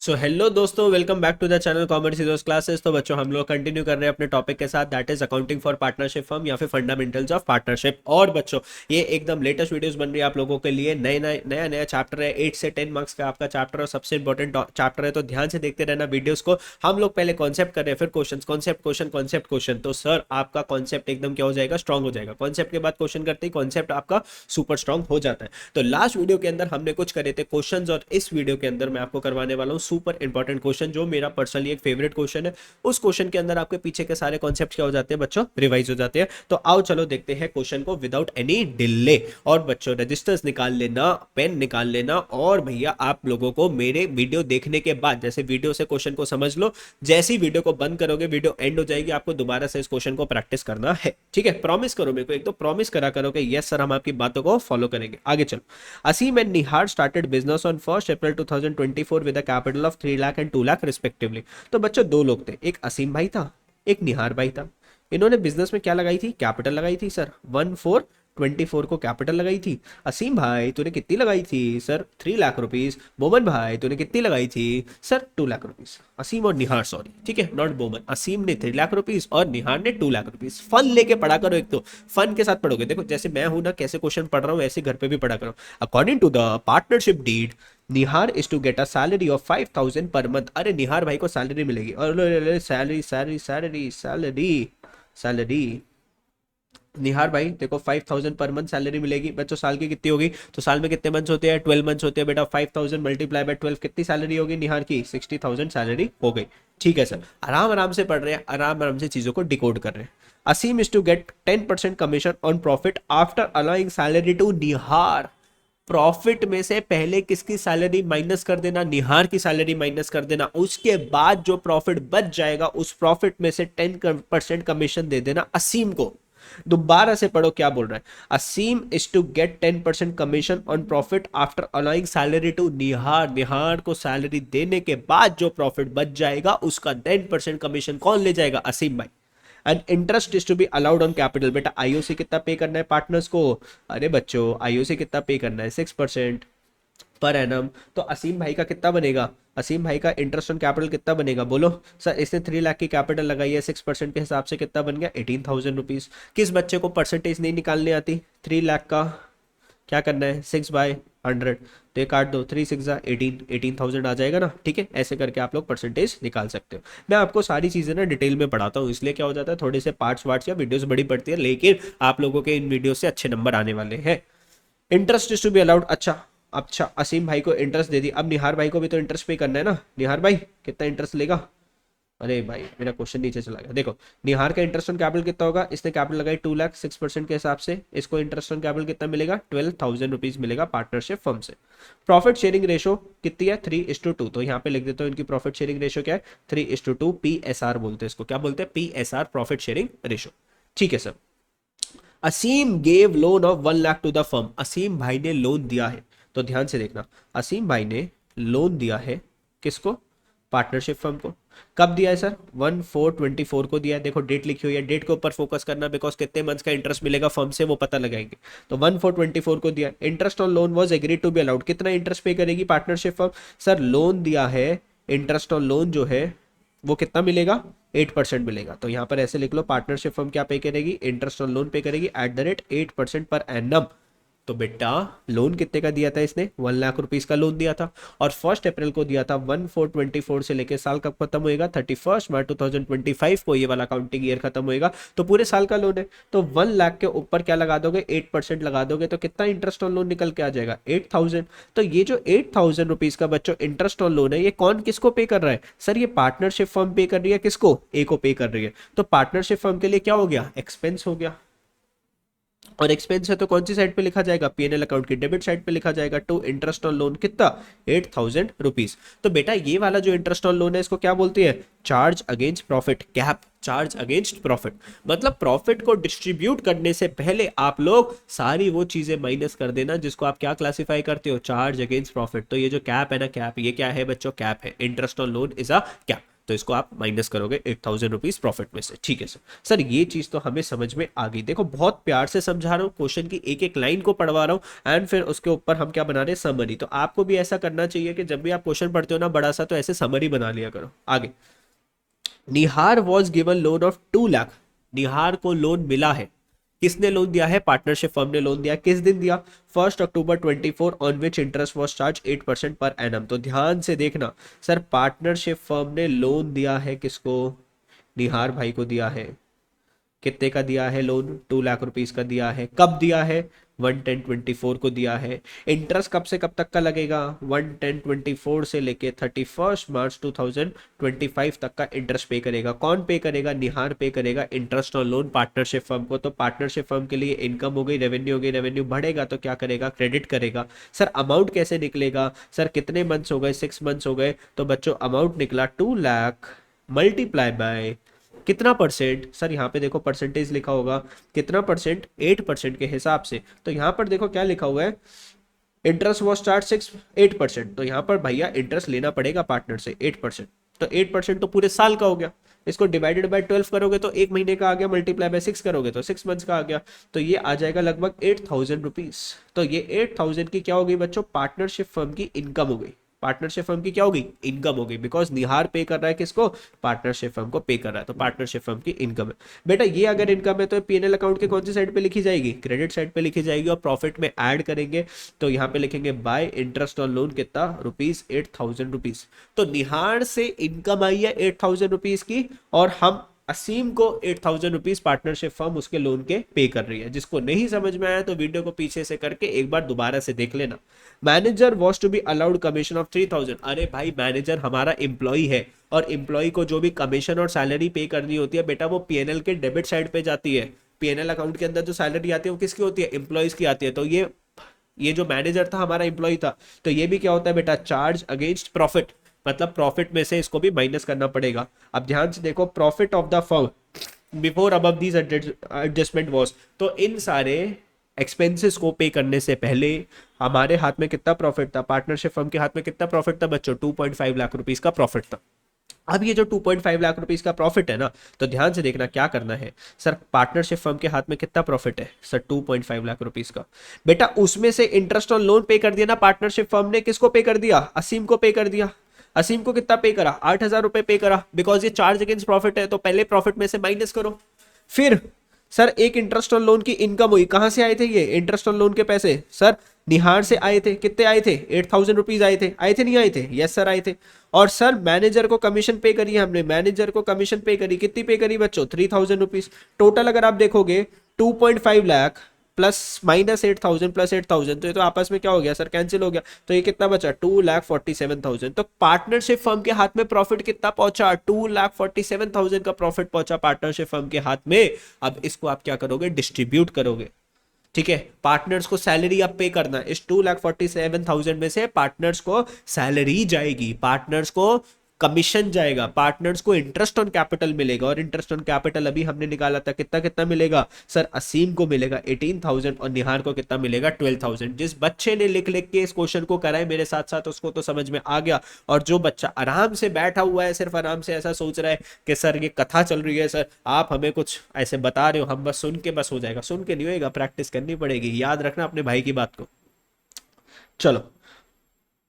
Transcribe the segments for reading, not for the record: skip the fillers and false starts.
सो hello दोस्तों, welcome back to the channel commerce heroes classes. तो बच्चों, हम लोग कंटिन्यू कर रहे हैं अपने टॉपिक के साथ, that is accounting for partnership firm या फिर फंडामेंटल्स ऑफ पार्टनरशिप। और बच्चों, ये एकदम लेटेस्ट वीडियोस बन रही है आप लोगों के लिए। नया नया चैप्टर है, 8 से 10 मार्क्स का आपका चैप्टर और सबसे इंपॉर्टेंट चैप्टर है, तो ध्यान से देखते रहना वीडियोस को। हम लोग पहले कॉन्सेप्ट कर रहे हैं, फिर question, concept question, concept question. तो सर आपका कॉन्सेप्ट एकदम क्या हो जाएगा, स्ट्रॉन्ग हो जाएगा। कॉन्सेप्ट के बाद क्वेश्चन करते ही कॉन्सेप्ट आपका सुपर स्ट्रॉन्ग हो जाता है। तो लास्ट वीडियो के अंदर हमने कुछ करे थे क्वेश्चंस, और इस वीडियो के अंदर मैं आपको करवाने वाला हूँ सुपर इंपॉर्टेंट क्वेश्चन, जो मेरा पर्सनली एक फेवरेट क्वेश्चन है। उस क्वेश्चन के अंदर आपके पीछे के सारे कॉन्सेप्ट क्या हो जाते हैं बच्चों, रिवाइज हो जाते हैं। तो आओ चलो देखते हैं क्वेश्चन को विदाउट एनी डिले। और बच्चों, रजिस्टर्स निकाल लेना, पेन निकाल लेना, और भैया आप लोगों को मेरे वीडियो देखने के बाद, जैसे वीडियो से क्वेश्चन को समझ लो, जैसे ही वीडियो को बंद करोगे, वीडियो एंड हो जाएगी, आपको दोबारा से इस क्वेश्चन को प्रैक्टिस करना है। ठीक है, प्रॉमिस करो मेरे को, एक तो प्रॉमिस करा करो कि यस सर हम आपकी बातों को फॉलो करेंगे। आगे चलो। Aseem and Nihar started business on 1 April 2024 with a capital of 3 lakh and 2 lakh respectively. तो बच्चों, दो लोग थे, एक असीम भाई था, एक निहार भाई था। इन्होंने बिजनेस में क्या लगाई थी, कैपिटल लगाई थी सर, 1424 को कैपिटल लगाई थी। असीम भाई तूने कितनी लगाई थी सर, 3 लाख रुपीज। बोमन भाई तूने कितनी लगाई थी सर, 2 लाख रुपीज। असीम और निहार, सॉरी, ठीक है, नॉट बोमन। असीम ने 3 लाख रुपीज और निहार ने 2 लाख रुपीज। फन लेके पढ़ा करो, एक तो फन के साथ पढ़ोगे। देखो जैसे मैं हूं ना, कैसे क्वेश्चन पढ़ रहा हूँ, ऐसे घर पे भी पढ़ा करो। According to the partnership deed, Nihar is to get a salary of 5,000 per month. अरे निहार भाई को सैलरी मिलेगी, और salary salary salary salary salary. Nihar भाई देखो 5,000 पर मंथ सैलरी मिलेगी। बच्चों साल की कितनी होगी, तो साल में कितने मंथ्स होते हैं, 12 मंथ्स होते हैं बेटा। 5,000 मल्टीप्लाई बाय 12, कितनी सैलरी होगी निहार की, 60,000 सैलरी हो गई। ठीक है सर, आराम आराम से पढ़ रहे हैं, आराम आराम से चीजों को डिकोड कर रहे हैं। Aseem is to get 10% commission on profit after allowing salary to Nihar. Profit में से पहले किसकी सैलरी माइनस कर देना, निहार की सैलरी माइनस कर देना। उसके बाद जो प्रॉफिट बच जाएगा, उस प्रॉफिट में से 10% कमीशन दे देना असीम को। दोबारा से पढ़ो क्या बोल रहा है। Aseem is to get 10% commission on profit after allowing salary to Nihar. Nihar को सैलरी देने के बाद जो प्रॉफिट बच जाएगा, उसका 10% कमीशन कौन ले जाएगा, असीम भाई। And interest is to be allowed on capital. बेटा आईओसी कितना पे करना है पार्टनर्स को, अरे बच्चों आईओसी कितना पे करना है, 6% पर एनम। तो असीम भाई का कितना बनेगा, असीम भाई का इंटरेस्ट ऑन कैपिटल कितना बनेगा, बोलो सर। इसने 3 लाख की कैपिटल लगाई है, 6% के हिसाब से कितना बन गया, 18,000 रुपीज। किस बच्चे को परसेंटेज नहीं निकालनी आती, 3 लाख का क्या करना है, 6/100। तो ये काट दो, 3 6 18 आ जाएगा ना। ठीक है, ऐसे करके आप लोग परसेंटेज निकाल सकते हो। मैं आपको सारी चीज़ें ना डिटेल में पढ़ाता हूँ, इसलिए क्या हो जाता है, थोड़े से पार्ट्स वार्ट्स या वीडियोस बड़ी पड़ती है, लेकिन आप लोगों के इन वीडियो से अच्छे नंबर आने वाले हैं। Interest is to be allowed. अच्छा अच्छा, असीम भाई को इंटरेस्ट दे दी, अब निहार भाई को भी तो इंटरेस्ट पे करना है ना। निहार भाई कितना इंटरेस्ट लेगा, अरे भाई मेरा क्वेश्चन नीचे चला गया। देखो निहार का इंटरेस्ट ऑन कैपिटल कितना होगा, इसने कैपिटल लगाई 2 लाख, 6% के हिसाब से इसको इंटरेस्ट ऑन कैपिटल कितना मिलेगा, 12,000 रुपीज मिलेगा पार्टनरशिप फर्म से। प्रॉफिट शेयरिंग रेशो कितनी है, 3:2। तो यहाँ पे लिख देता हूँ इनकी प्रॉफिट शेयरिंग रेशो क्या है, 3:2। PSR बोलते हैं इसको, क्या बोलते हैं, PSR, प्रॉफिट शेयरिंग रेशो। ठीक है sir. Aseem gave loan of 1 lakh to the firm. Aseem भाई ने लोन दिया है, तो ध्यान से देखना, असीम भाई ने लोन दिया है किसको, पार्टनरशिप फर्म को। कब दिया है सर, 1/4/24 को दिया है। देखो डेट लिखी हुई है, डेट के ऊपर फोकस करना, बिकॉज कितने मंथ्स का इंटरेस्ट मिलेगा फर्म से वो पता लगाएंगे। तो 1/4/24 को दिया। Interest on loan was agree to be allowed. कितना इंटरेस्ट पे करेगी पार्टनरशिप फर्म, सर लोन दिया है, इंटरेस्ट ऑन लोन जो है वो कितना मिलेगा, 8% मिलेगा। तो यहाँ पर ऐसे लिख लो, पार्टनरशिप फर्म क्या पे करेगी, इंटरेस्ट ऑन लोन पे करेगी @8% पर एनम। तो बेटा लोन कितने का दिया था इसने, 1 लाख रुपीज का लोन दिया था, और 1 अप्रैल को दिया था। 1/4/24 से लेकर साल कब खत्म होएगा, 31 मार्च 2025 को ये वाला अकाउंटिंग ईयर खत्म होएगा। तो पूरे साल का लोन है, तो 1 लाख के ऊपर क्या लगा दोगे, 8% लगा दोगे, तो कितना इंटरेस्ट ऑन लोन निकल के आ जाएगा, 8,000। तो ये जो 8,000 रुपीज का बच्चों इंटरेस्ट ऑन लोन है, ये कौन किसको पे कर रहा है, सर ये पार्टनरशिप फर्म पे कर रही है, किसको, ए को पे कर रही है। तो पार्टनरशिप फर्म के लिए क्या हो गया, एक्सपेंस हो गया। और एक्सपेंस है तो कौन सी साइड पे लिखा जाएगा, पीएनएल अकाउंट की डेबिट साइड पे लिखा जाएगा। टू इंटरेस्ट ऑन लोन कितना, 8,000 रुपीज। तो बेटा ये वाला जो इंटरेस्ट ऑन लोन है, इसको क्या बोलते हैं, charge against profit, cap, charge against profit. मतलब प्रॉफिट को डिस्ट्रीब्यूट करने से पहले आप लोग सारी वो चीजें माइनस कर देना जिसको आप क्या क्लासिफाई करते हो, चार्ज अगेंस्ट प्रॉफिट। तो ये जो कैप है ना, कैप, ये क्या है बच्चों, कैप है। Interest on loan is a cap. तो इसको आप माइनस करोगे 8,000 रुपीज प्रॉफिट में से। ठीक है सर। सर ये चीज तो हमें समझ में आ गई। देखो बहुत प्यार से समझा रहा हूँ, क्वेश्चन की एक एक लाइन को पढ़वा रहा हूँ एंड फिर उसके ऊपर हम क्या बना रहे हैं, समरी। तो आपको भी ऐसा करना चाहिए कि जब भी आप क्वेश्चन पढ़ते हो ना बड़ा सा, तो ऐसे समरी बना लिया करो। आगे, Nihar was given loan of 2 lakh. Nihar को लोन मिला है। किसने लोन दिया है? पार्टनरशिप फर्म ने लोन दिया। किस दिन दिया? 1 अक्टूबर 24, on which interest was charge 8% per annum. तो ध्यान से देखना सर, पार्टनरशिप फर्म ने लोन दिया है किसको? निहार भाई को दिया है। कितने का दिया है लोन? 2 लाख रुपीज का दिया है। कब दिया है? 1/10/24 को दिया है। इंटरेस्ट कब से कब तक का लगेगा? 1/10/24 से लेके 31 मार्च 2025 तक का इंटरेस्ट पे करेगा। कौन पे करेगा? निहार पे करेगा इंटरेस्ट और लोन पार्टनरशिप फर्म को। तो पार्टनरशिप फर्म के लिए इनकम हो गई, रेवेन्यू हो गई। रेवेन्यू बढ़ेगा तो क्या करेगा? क्रेडिट करेगा। सर अमाउंट कैसे निकलेगा? सर कितने मंथ्स हो गए? 6 मंथ्स हो गए। तो बच्चों अमाउंट निकला 2 लाख मल्टीप्लाई बाय कितना परसेंट? सर यहाँ पे देखो परसेंटेज लिखा होगा, कितना परसेंट? 8% के हिसाब से। तो यहाँ पर देखो क्या लिखा हुआ है, इंटरेस्ट वॉज चार्ज 8%। तो यहाँ पर भैया इंटरेस्ट लेना पड़ेगा पार्टनर से 8%। तो 8% तो पूरे साल का हो गया। इसको डिवाइडेड बाय 12 करोगे तो 1 महीने का आ गया, मल्टीप्लाई बाय 6 करोगे तो 6 मंथ्स का आ गया। तो ये आ जाएगा लगभग 8,000 रुपीज। तो ये 8,000 की क्या हो गई बच्चों? पार्टनरशिप फर्म की इनकम हो गई। पार्टनरशिप फर्म की क्या होगी? इनकम होगी। बिकॉज निहार पे कर रहा है किसको? पार्टनरशिप फर्म को पे कर रहा है। तो पार्टनरशिप फर्म की इनकम है। बेटा ये अगर इनकम है तो पीएनएल अकाउंट के कौन सी साइड पे लिखी जाएगी? क्रेडिट साइड पे लिखी जाएगी। और प्रॉफिट में ऐड करेंगे तो यहाँ पे लिखेंगे बाय इंटरेस्ट ऑन लोन कितना? ₹8,000। तो निहार से इनकम आई है 8,000 रुपीज की, और हम असीम को 8,000 रुपीज पार्टनरशिप फर्म उसके लोन के पे कर रही है। जिसको नहीं समझ में आया तो वीडियो को पीछे से करके एक बार दोबारा से देख लेना। Manager was to be allowed commission of 3,000। अरे भाई मैनेजर हमारा एम्प्लॉय है, और एम्प्लॉय को जो भी कमीशन और सैलरी पे करनी होती है बेटा वो पीएनएल के डेबिट साइड पे जाती है। पीएनएल अकाउंट के अंदर जो सैलरी आती है वो किसकी होती है? एम्प्लॉयज की आती है। तो ये जो मैनेजर था हमारा एम्प्लॉय था। तो ये भी क्या होता है बेटा? चार्ज अगेंस्ट प्रॉफिट, मतलब प्रॉफिट में से इसको भी माइनस करना पड़ेगा। अब ध्यान से देखो, profit of the firm before above these adjustment was. तो इन सारे एक्सपेंसेस को पे करने से पहले हमारे हाथ में कितना प्रॉफिट था? पार्टनरशिप फर्म के हाथ में कितना प्रॉफिट था बच्चों? 2.5 लाख रुपीस का प्रॉफिट था। अब ये जो 2.5 लाख रुपीस का प्रॉफिट है ना, तो ध्यान से देखना क्या करना है। सर पार्टनरशिप फर्म के हाथ में कितना प्रॉफिट है? सर 2.5 लाख रुपीस का। बेटा उसमें से इंटरेस्ट ऑन लोन पे कर दिया ना पार्टनरशिप फर्म ने। किसको पे कर दिया? असीम को पे कर दिया। असीम को कितना पे करा? 8,000 रुपए पे करा। बिकॉज ये चार्ज अगेंस्ट प्रॉफिट है तो पहले प्रॉफिट में से माइनस करो। फिर सर एक इंटरेस्ट ऑन लोन की इनकम हुई। कहां से आए थे ये इंटरेस्ट ऑन लोन के पैसे? सर निहार से आए थे। कितने आए थे? 8,000 रुपीज आए थे। आए थे नहीं आए थे? यस सर आए थे। और सर मैनेजर को कमीशन पे करी हमने। मैनेजर को कमीशन पे करी। कितनी पे करी बच्चों? 3,000 रुपीज। टोटल अगर आप देखोगे 2.5 लाख प्लस माइनस 8,000 प्लस 8,000, तो ये तो आपस में क्या हो गया सर? कैंसिल हो गया। तो ये कितना बचा? 2,47,000। तो पार्टनरशिप फर्म के हाथ में प्रॉफिट कितना पहुंचा? 2,47,000 का प्रॉफिट पहुंचा पार्टनरशिप फर्म के हाथ में। अब इसको आप क्या करोगे? डिस्ट्रीब्यूट करोगे। ठीक है, पार्टनर्स को सैलरी आप पे करना। इस 2,47,000 में से पार्टनर्स को सैलरी जाएगी, पार्टनर्स को कमीशन जाएगा, पार्टनर्स को इंटरेस्ट ऑन कैपिटल मिलेगा। और इंटरेस्ट ऑन कैपिटल अभी हमने निकाला था, कितना कितना मिलेगा सर? असीम को मिलेगा 18,000 और निहार को कितना मिलेगा? 12,000। जिस बच्चे ने लिख लिख के इस क्वेश्चन को करा है मेरे साथ साथ, उसको तो समझ में आ गया। और जो बच्चा आराम से बैठा हुआ है, सिर्फ आराम से ऐसा सोच रहा है कि सर ये कथा चल रही है, सर आप हमें कुछ ऐसे बता रहे हो, हम बस सुन के बस हो जाएगा। सुन के नहीं होएगा, प्रैक्टिस करनी पड़ेगी। याद रखना अपने भाई की बात को। चलो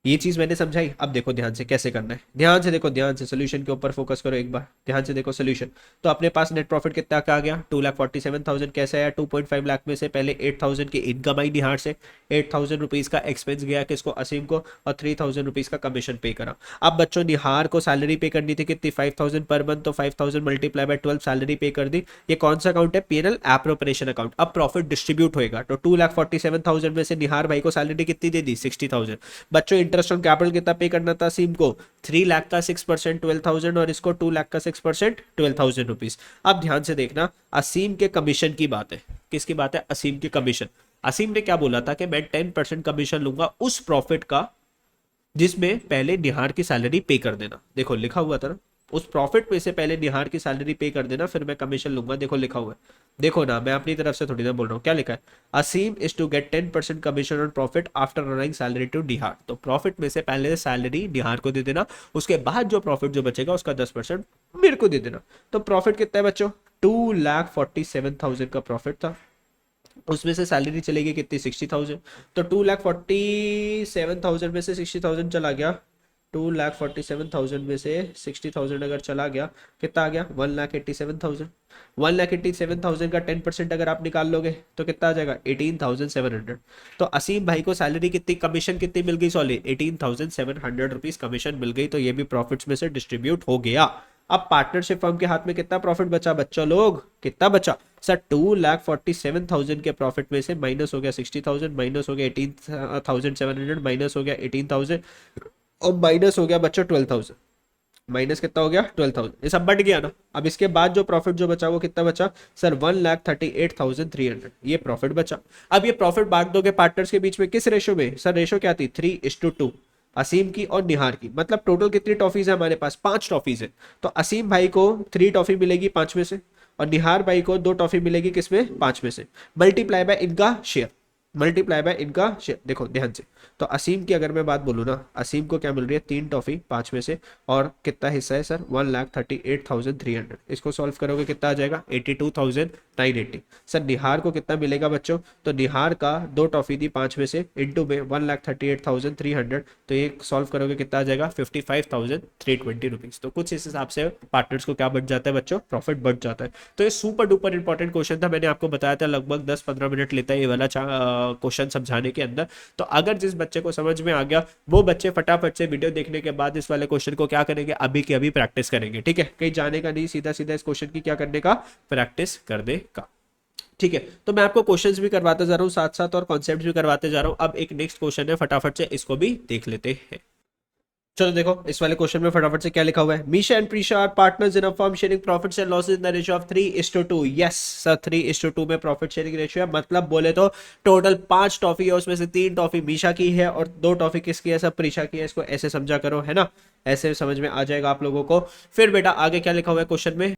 ये चीज मैंने समझाई। अब देखो ध्यान से कैसे करना है। ध्यान से देखो, ध्यान से सोल्यूशन के ऊपर फोकस करो एक बार। ध्यान से देखो सोल्यूशन। तो अपने पास नेट प्रॉफिट कितना का आ गया? 2,47,000। कैसे आया? 2.5 लाख में से पहले 8,000 की इनकम आई निहार से, 8,000 रुपीज का एक्सपेंस गया किसको? असीम को, और 3,000 रुपीज का कमीशन पे करा। अब बच्चों निहार को सैलरी पे करनी थी कितनी? 5,000 पर मंथ। तो 5,000 मल्टीप्लाई बाय 12 सैलरी पे कर दी। ये कौन सा अकाउंट है? PNL appropriation account. अब प्रॉफिट डिस्ट्रीब्यूट होएगा। तो 2,47,000 में से निहार भाई को सैलरी कितनी दे दी? 60,000। बच्चों इंटरेस्ट ऑन कैपिटल कितना पे करना था असीम को? 3 लाख का 6% 12,000, और इसको 2 लाख का 6% 12,000 रुपीज। अब ध्यान से देखना, असीम के कमीशन की बात है। किसकी बात है? असीम के कमीशन। असीम ने क्या बोला था कि मैं 10% कमीशन लूंगा उस प्रॉफिट का जिसमें पहले निहार की सैलरी पे कर देना। देखो लिखा हुआ था ना, उस प्रॉफिट में से पहले निहार की सैलरी पे कर देना, फिर मैं कमीशन लूंगा। देखो लिखा हुआ है, देखो ना, मैं अपनी तरफ से थोड़ी ना बोल रहा हूँ, क्या लिखा है, Aseem is to get 10% commission on profit after running salary to Nihar. तो प्रॉफिट में से पहले सैलरी निहार को दे देना, उसके बाद जो प्रॉफिट जो बचेगा उसका 10% मेरे को दे देना। तो प्रॉफिट कितना है बच्चों, 2,47,000 का प्रॉफिट था, उसमें से सैलरी चलेगी कितनी, 60,000। तो 2,47,000 में से 60,000 चला गया, 2,47,000 में से 60,000 अगर चला गया, कितना आ गया, 1,87,000। 1,87,000 का 10% अगर आप निकाल लोगे तो कितना आ जाएगा, 18,700। तो असीम भाई को सैलरी कितनी, कमीशन कितनी मिल गई, सॉरी 18,700 रुपीज कमीशन मिल गई। तो ये भी प्रॉफिट्स में से डिस्ट्रीब्यूट हो गया। अब पार्टनरशिप फर्म के हाथ में कितना प्रॉफिट बचा बच्चों लोग, कितना बचा सर, 2,47,000 के प्रॉफिट में से माइनस हो गया 60,000, माइनस हो गया 18,700, माइनस हो गया 18,000 और माइनस हो गया बच्चों 12,000। माइनस कितना हो गया, 12,000। ये सब बढ़ गया ना। अब इसके बाद जो प्रॉफिट जो बचा वो कितना बचा सर, 1,38,300, ये प्रॉफिट बचा। अब ये प्रॉफिट बांट दोगे पार्टनर्स के बीच में किस रेशो में सर, रेशो क्या थी, 3:2, असीम की और निहार की। मतलब टोटल कितनी टॉफीज है हमारे पास, 5 टॉफीज है। तो असीम भाई को 3 टॉफी मिलेगी 5 में से, और निहार भाई को 2 टॉफी मिलेगी किसमें, 5 में से, मल्टीप्लाई बाय इनका शेयर, मल्टीप्लाई बाय इनका शेयर। देखो ध्यान से, तो असीम की अगर मैं बात बोलूँ ना, असीम को क्या मिल रही है, 3 टॉफी 5 में से, और कितना हिस्सा है सर, 1,38,300। इसको सॉल्व करोगे कितना आ जाएगा, 82,980। सर निहार को कितना मिलेगा बच्चों, तो निहार का 2 टॉफी थी 5 में से, इंटू में 1,38,300, तो ये सॉल्व करोगे कितना आ जाएगा, 55,320 रुपीज। तो कुछ इस हिसाब से पार्टनर्स को क्या बढ़ जाता है बच्चों, प्रॉफिट बढ़ जाता है। तो ये सुपर डुपर इंपॉर्टेंट क्वेश्चन था, मैंने आपको बताया था लगभग 10-15 मिनट लेता है ये वाला क्वेश्चन समझाने के अंदर। तो अगर जिस बच्चे को समझ में आ गया, वो बच्चे फटाफट से वीडियो देखने के बाद इस वाले क्वेश्चन को क्या करेंगे, अभी के अभी प्रैक्टिस करेंगे। ठीक है, कहीं जाने का नहीं, सीधा सीधा इस क्वेश्चन की क्या करने का, प्रैक्टिस कर देगा। ठीक है, तो मैं आपको क्वेश्चंस भी करवाते जा रहा हूँ साथ साथ, और कॉन्सेप्ट्स भी करवाते जा रहा हूँ। अब एक नेक्स्ट क्वेश्चन है, फटाफट से इसको भी देख लेते हैं। चलो देखो इस वाले क्वेश्चन में फटाफट से क्या लिखा हुआ है, Misha and Preesha are partners in a firm sharing profits and losses in the ratio of 3:2। Yes sir, 3:2 में प्रॉफिट शेयरिंग रेशियो है। मतलब बोले तो टोटल 5 टॉफी है, उसमें से 3 टॉफी मीशा की है और 2 टॉफी किसकी है, सब प्रीशा की है। इसको ऐसे समझा करो, है ना, ऐसे समझ में आ जाएगा आप लोगों को। फिर बेटा आगे क्या लिखा हुआ है क्वेश्चन में,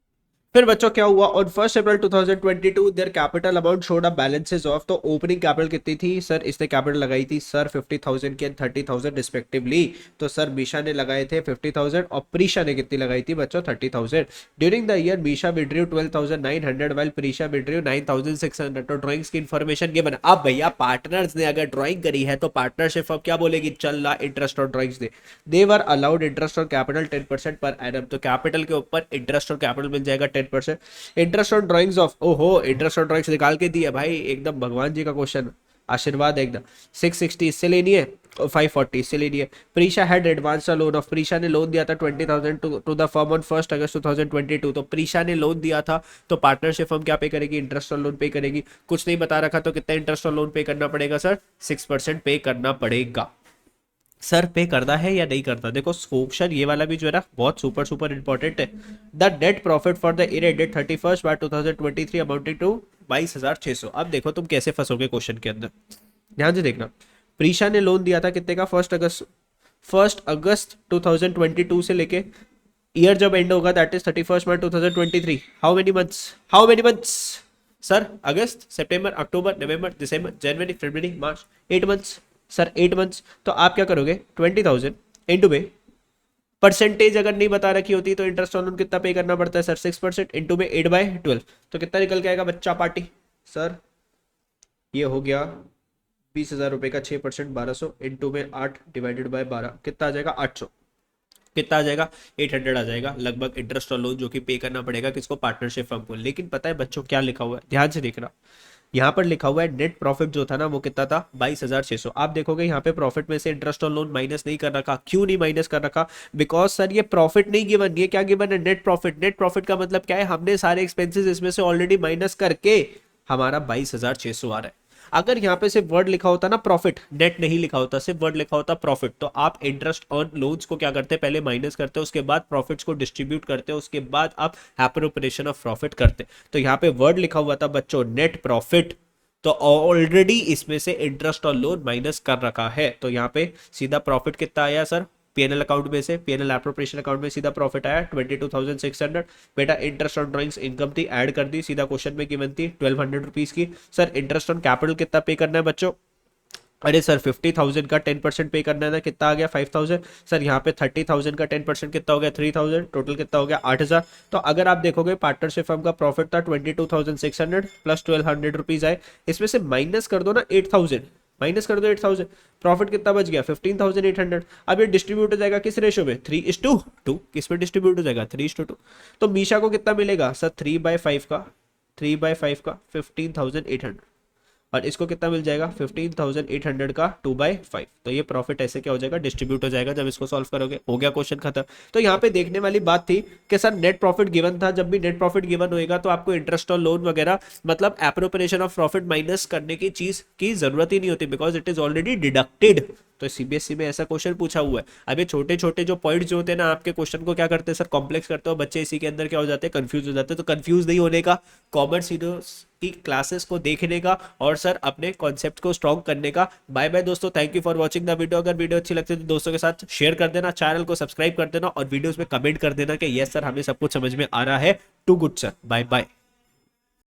फिर बच्चों क्या हुआ, on 1 April 2022 their capital amount showed a balances of. तो ओपनिंग कैपिटल कितनी थी सर, इसने कैपिटल लगाई थी सर 50,000 की एंड 30,000 रिस्पेक्टिवली। तो सर मीशा ने लगाए थे 50,000 और प्रीशा ने कितनी लगाई थी बच्चों, 30,000। During the year Misha withdrew 12,900 while Preesha withdrew 9,600। तो ड्रॉइंग्स की इन्फॉर्मेशन ये बना। अब भैया पार्टनर्स ने अगर ड्रॉइंग करी है तो पार्टनरशिप अब क्या बोलेगी, चल ला इंटरेस्ट और drawings they. They were allowed interest और कैपिटल 10% पर एनम। तो कैपिटल के ऊपर इंटरेस्ट और कैपिटल मिल जाएगा 10%। इंटरेस्ट ऑन ड्राइंग्स ऑफ, ओहो इंटरेस्ट ऑन ड्राइंग्स निकाल के दिया भाई, एकदम भगवान जी का क्वेश्चन, आशीर्वाद एकदम। 660 इससे लेनी है और 540 इससे लेनी है। Prisha had advance loan of, Prisha ने लोन दिया था 20,000 टू द फर्म ऑन 1 अगस्त 2022। तो प्रीशा ने लोन दिया था, तो पार्टनरशिप फर्म क्या पे करेगी, इंटरेस्ट ऑन लोन पे करेगी। कुछ नहीं बता रखा, तो कितना इंटरेस्ट ऑन लोन पे करना पड़ेगा सर, 6% पे करना पड़ेगा। सर पे करता है या नहीं करता, देखो क्वेश्चन ये वाला भी जो है ना बहुत सुपर सुपर इंपॉर्टेंट है। The net profit for the year ended 31 March 2023 amounting to 22,600। अब देखो तुम कैसे फंसोगे क्वेश्चन के अंदर, ध्यान से देखना। प्रीशा ने लोन दिया था कितने का, 1 अगस्त 2022 से लेके ईयर जब एंड होगा that is 31 March 2023। How many months, how many months sir, August, September, October, November, December, January, February, March, 8 months sir, 8 months. तो आप क्या करोगे, 20,000 इंटू में परसेंटेज अगर नहीं बता रखी होती तो इंटरेस्ट ऑन लोन कितना पे करना पड़ता है सर, 6% इंटू में 8/12। तो कितना निकल के आएगा बच्चा पार्टी सर, ये हो गया 20,000 रुपए का 6%, 1200 इंटू में 8 डिवाइडेड बाय 12, कितना आ जाएगा 800। कितना आ जाएगा, 800 आ जाएगा लगभग इंटरेस्ट और लोन जो कि पे करना पड़ेगा किसको, पार्टनरशिप फर्म को। लेकिन पता है बच्चों क्या लिखा हुआ है, ध्यान से देखना। यहाँ पर लिखा हुआ है नेट प्रॉफिट जो था ना वो कितना था, 22,600। आप देखोगे यहाँ पे प्रॉफिट में से इंटरेस्ट और लोन माइनस नहीं कर रखा। क्यों नहीं माइनस कर रखा, बिकॉज सर ये प्रॉफिट नहीं गिवन, ये क्या गिवन है, नेट प्रॉफिट। नेट प्रॉफिट का मतलब क्या है, हमने सारे एक्सपेंसेस इसमें से ऑलरेडी माइनस करके हमारा 22,600 आ रहा है। अगर यहाँ पे सिर्फ वर्ड लिखा होता ना प्रॉफिट, नेट नहीं लिखा होता, सिर्फ वर्ड लिखा होता प्रॉफिट, तो आप इंटरेस्ट ऑन लोन्स को क्या करते, पहले माइनस करते, उसके बाद प्रॉफिट्स को डिस्ट्रीब्यूट करते, उसके बाद आप एप्रोप्रिएशन ऑफ प्रॉफिट करते। तो यहाँ पे वर्ड लिखा हुआ था बच्चों नेट प्रॉफिट, तो ऑलरेडी इसमें से इंटरेस्ट और लोन माइनस कर रखा है। तो यहाँ पे सीधा प्रॉफिट कितना आया सर, पीएनएल अकाउंट में से, पीएनएल एप्रोप्रिएशन अकाउंट में सीधा प्रॉफिट आया 22,600। बेटा इंटरेस्ट ऑन ड्राइंग्स इनकम थी, ऐड कर दी, सीधा क्वेश्चन में गिवन थी 1200 रुपीज की। सर इंटरेस्ट ऑन कैपिटल कितना पे करना है बच्चों? अरे सर 50,000 का 10% पे करना है ना, कितना आ गया 5,000। सर यहाँ पे 30,000 का 10% कितना हो गया 3,000, टोटल कितना हो गया 8,000। तो अगर आप देखोगे पार्टनरशिप फर्म का प्रॉफिट था 22,600 प्लस 1,200 रुपीज आए, इसमें से माइनस कर दो ना 8,000, माइनस कर दो 8,000, प्रॉफिट कितना बच गया 15,800। अब ये डिस्ट्रीब्यूट हो जाएगा किस रेशो में 3:2, किस में डिस्ट्रीब्यूट हो जाएगा 3:2। तो मीशा को कितना मिलेगा सर 3/5 का, 3/5 का 15,800, और इसको कितना मिल जाएगा 15,800 का 2/5। तो ये प्रॉफिट ऐसे क्या हो जाएगा डिस्ट्रीब्यूट हो जाएगा जब इसको सॉल्व करोगे। हो गया क्वेश्चन खत्म। तो यहाँ पे देखने वाली बात थी कि सर नेट प्रॉफिट गिवन था, जब भी नेट प्रॉफिट गिवन होएगा तो आपको इंटरेस्ट और लोन वगैरह मतलब एप्रोप्रिएशन ऑफ प्रॉफिट माइनस करने की चीज की जरूरत ही नहीं होती, because it is already deducted. तो सीबीएसई में ऐसा क्वेश्चन पूछा हुआ है। अब ये छोटे छोटे जो पॉइंट्स जो होते हैं ना आपके क्वेश्चन को क्या करते हैं सर कॉम्प्लेक्स करते हो, बच्चे इसी के अंदर क्या हो जाते हैं कंफ्यूज हो जाते हैं। तो कंफ्यूज नहीं होने का, कॉमर्स की क्लासेस को देखने का और सर अपने कॉन्सेप्ट को स्ट्रॉन्ग करने का। बाय बाय दोस्तों, thank you for watching the video. अगर वीडियो अच्छी लगती है तो दोस्तों के साथ शेयर कर देना, चैनल को सब्सक्राइब कर देना और वीडियोस में कमेंट कर देना कि यस सर हमें सब कुछ समझ में आ रहा है। Too good sir, bye bye.